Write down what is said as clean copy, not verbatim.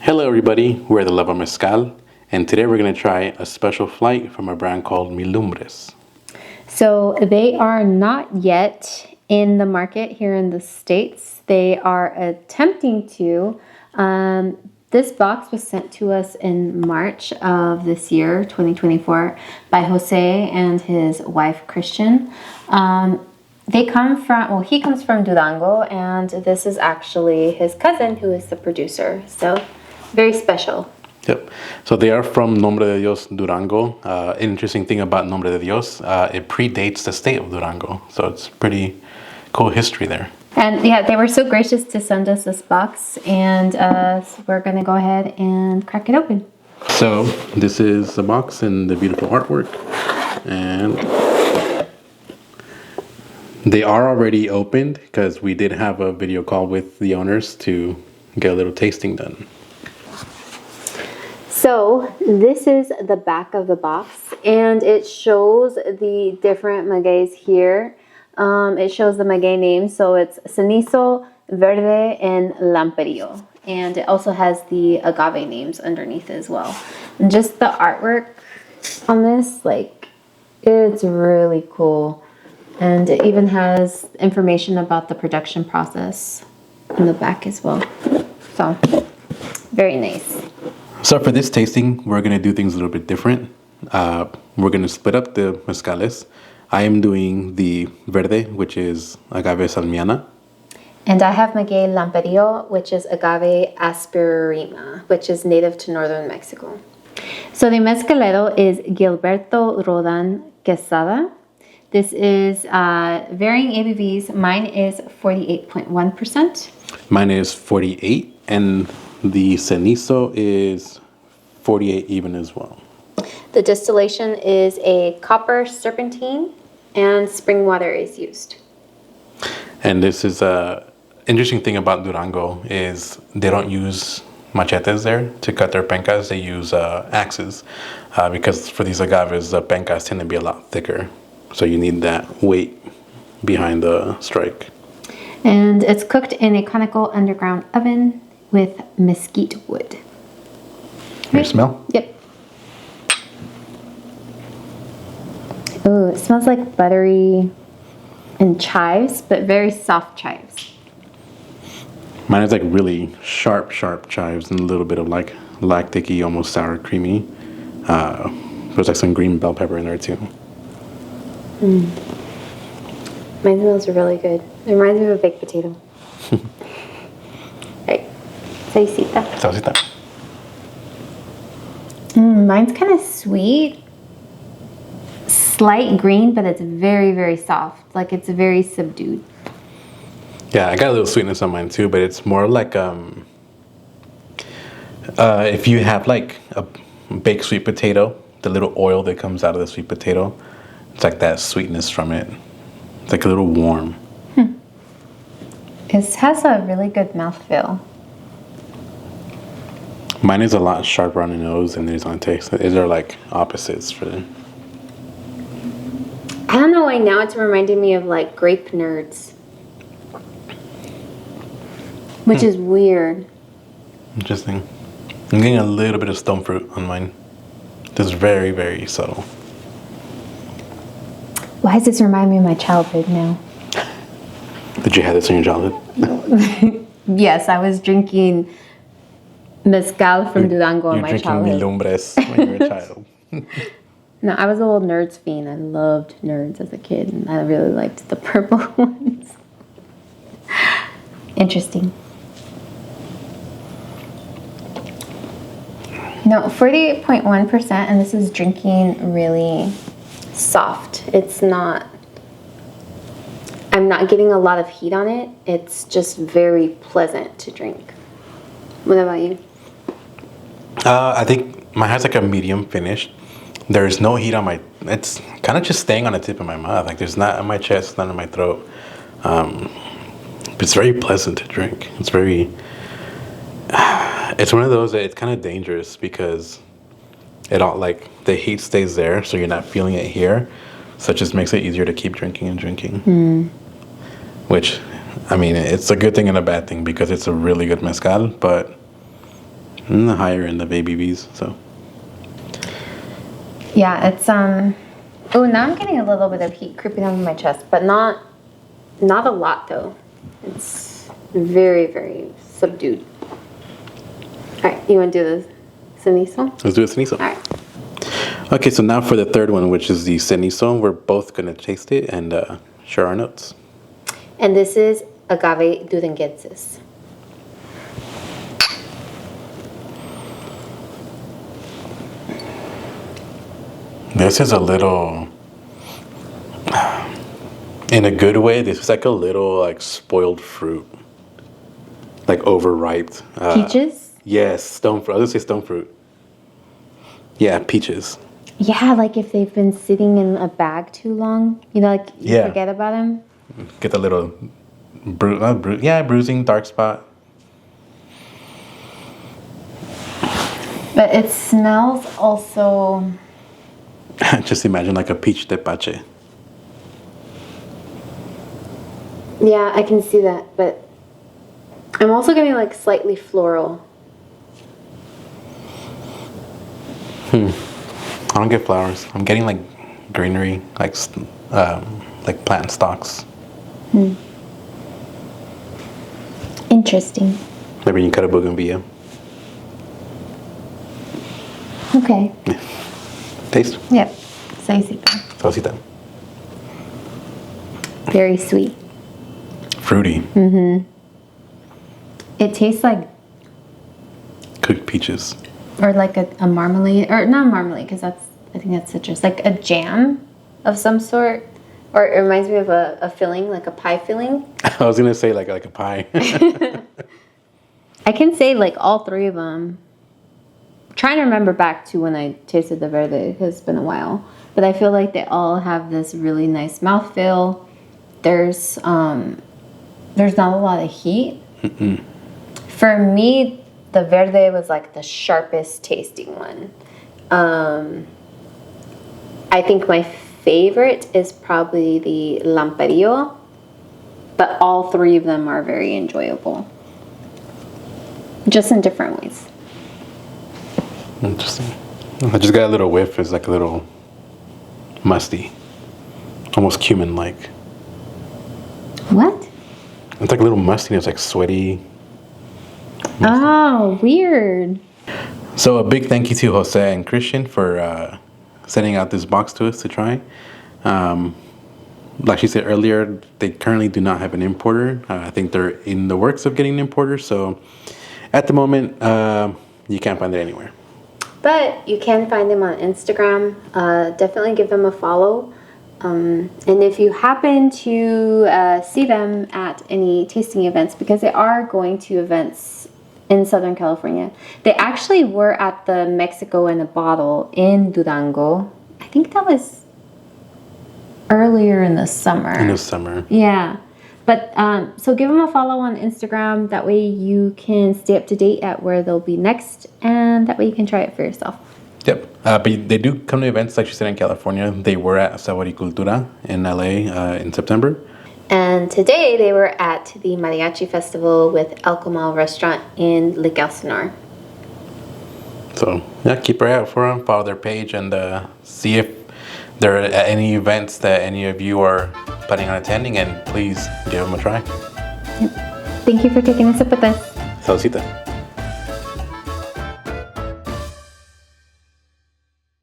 Hello everybody, we're the Love of Mezcal, and today we're going to try a special flight from a brand called Lumbres. So they are not yet in the market here in the States. They are attempting to. This box was sent to us in March of this year, 2024, by Jose and his wife, Christian. He comes from Durango, and this is actually his cousin who is the producer. So very special. Yep. So they are from Nombre De Dios, Durango. Interesting thing about Nombre De Dios, it predates the state of Durango. So it's pretty cool history there. And yeah, they were so gracious to send us this box, and so we're going to go ahead and crack it open. So this is the box and the beautiful artwork. And they are already opened because we did have a video call with the owners to get a little tasting done. So this is the back of the box, and it shows the different magueys here. It shows the maguey names, so it's Cenizo, Verde, and Lamperillo. And it also has the agave names underneath as well. And just the artwork on this, like, it's really cool. And it even has information about the production process in the back as well. So, very nice. So for this tasting, we're going to do things a little bit different. We're going to split up the mezcales. I am doing the verde, which is agave salmiana. And I have maguey Lamperillo, which is agave asperima, which is native to northern Mexico. So the mezcalero is Gilberto Rodan Quesada. This is varying ABVs. Mine is 48.1%. Mine is 48, and the cenizo is 48 even as well. The distillation is a copper serpentine, and spring water is used. And this is interesting thing about Durango is they don't use machetes there to cut their pencas. They use axes because for these agaves, the pencas tend to be a lot thicker. So you need that weight behind the strike. And it's cooked in a conical underground oven with mesquite wood. You smell? Yep. Ooh, it smells like buttery and chives, but very soft chives. Mine is like really sharp chives and a little bit of like lactic-y, almost sour creamy. There's like some green bell pepper in there too. Mine smells really good. It reminds me of a baked potato. Right. Salsita. Salsita. Mine's kind of sweet. Slight green, but it's very, very soft. Like it's very subdued. Yeah, I got a little sweetness on mine too, but it's more like if you have like a baked sweet potato, the little oil that comes out of the sweet potato, it's like that sweetness from it. It's like a little warm. It has a really good mouthfeel. Mine is a lot sharper on the nose than it is on taste. These are like opposites for them. I don't know why now it's reminding me of like grape nerds. Which is weird. Interesting. I'm getting a little bit of stone fruit on mine. This is very, very subtle. Why does this remind me of my childhood now? Did you have this in your childhood? Yes, I was drinking mezcal from Durango in my childhood. You're drinking Lumbres when you were a child. No, I was a little nerds fiend. I loved nerds as a kid, and I really liked the purple ones. Interesting. No, 48.1%, and this is drinking really soft. It's not, I'm not getting a lot of heat on it. It's just very pleasant to drink. What about you? I think mine has like a medium finish. There's no heat on my, it's kind of just staying on the tip of my mouth. Like there's not on my chest, not in my throat. It's very pleasant to drink. It's very, it's one of those that it's kind of dangerous because it all like the heat stays there, so you're not feeling it here. So it just makes it easier to keep drinking and drinking. Which, I mean, it's a good thing and a bad thing because it's a really good mezcal, but And the higher end of ABVs, so. Yeah, it's oh, now I'm getting a little bit of heat creeping up in my chest, but not a lot though. It's very, very subdued. All right, you want to do the cenizo? Let's do a cenizo. All right. Okay, so now for the third one, which is the cenizo, we're both going to taste it and share our notes. And this is agave duranguensis. This is a little, in a good way, this is like a little like spoiled fruit. Like overripe. Peaches? Yes, stone fruit. I was going to say stone fruit. Yeah, peaches. Yeah, like if they've been sitting in a bag too long, you know, like you Yeah. forget about them. Get a little, bruising, dark spot. But it smells also... Just imagine like a peach tepache. Yeah, I can see that, but I'm also getting like slightly floral. I don't get flowers. I'm getting like greenery, like plant stalks. Interesting. Maybe you cut a bougainvillea. Okay. Taste. Yep. Saisita. Salsita. Very sweet. Fruity. It tastes like, Cooked peaches. or like a marmalade, or not marmalade, because I think that's citrus, like a jam of some sort. Or it reminds me of a filling, like a pie filling. I was gonna say like a pie. I can say like all three of them. I'm trying to remember back to when I tasted the verde, because it's been a while. But I feel like they all have this really nice mouthfeel. There's not a lot of heat. For me, the verde was like the sharpest tasting one. I think my favorite is probably the Lamparillo, but all three of them are very enjoyable. Just in different ways. Interesting. I just got a little whiff. It's like a little musty. Almost cumin-like. What? It's like a little musty. It's like sweaty. Oh, weird. So a big thank you to Jose and Christian for sending out this box to us to try. Like she said earlier, they currently do not have an importer. I think they're in the works of getting an importer. So at the moment, you can't find it anywhere. But you can find them on Instagram. Definitely give them a follow. And if you happen to see them at any tasting events, because they are going to events in Southern California. They actually were at the Mexico in a Bottle in Durango. I think that was earlier in the summer. In the summer. Yeah. But so give them a follow on Instagram. That way you can stay up to date at where they'll be next. And that way you can try it for yourself. Yep. But they do come to events, like she said, in California. They were at Saboricultura in LA in September. And today they were at the Mariachi Festival with El Comal Restaurant in Lake Elsinore. So, yeah, keep your eye out for them. Follow their page and see if there are any events that any of you are planning on attending. And please give them a try. Thank you for taking a sip with us. Salsita.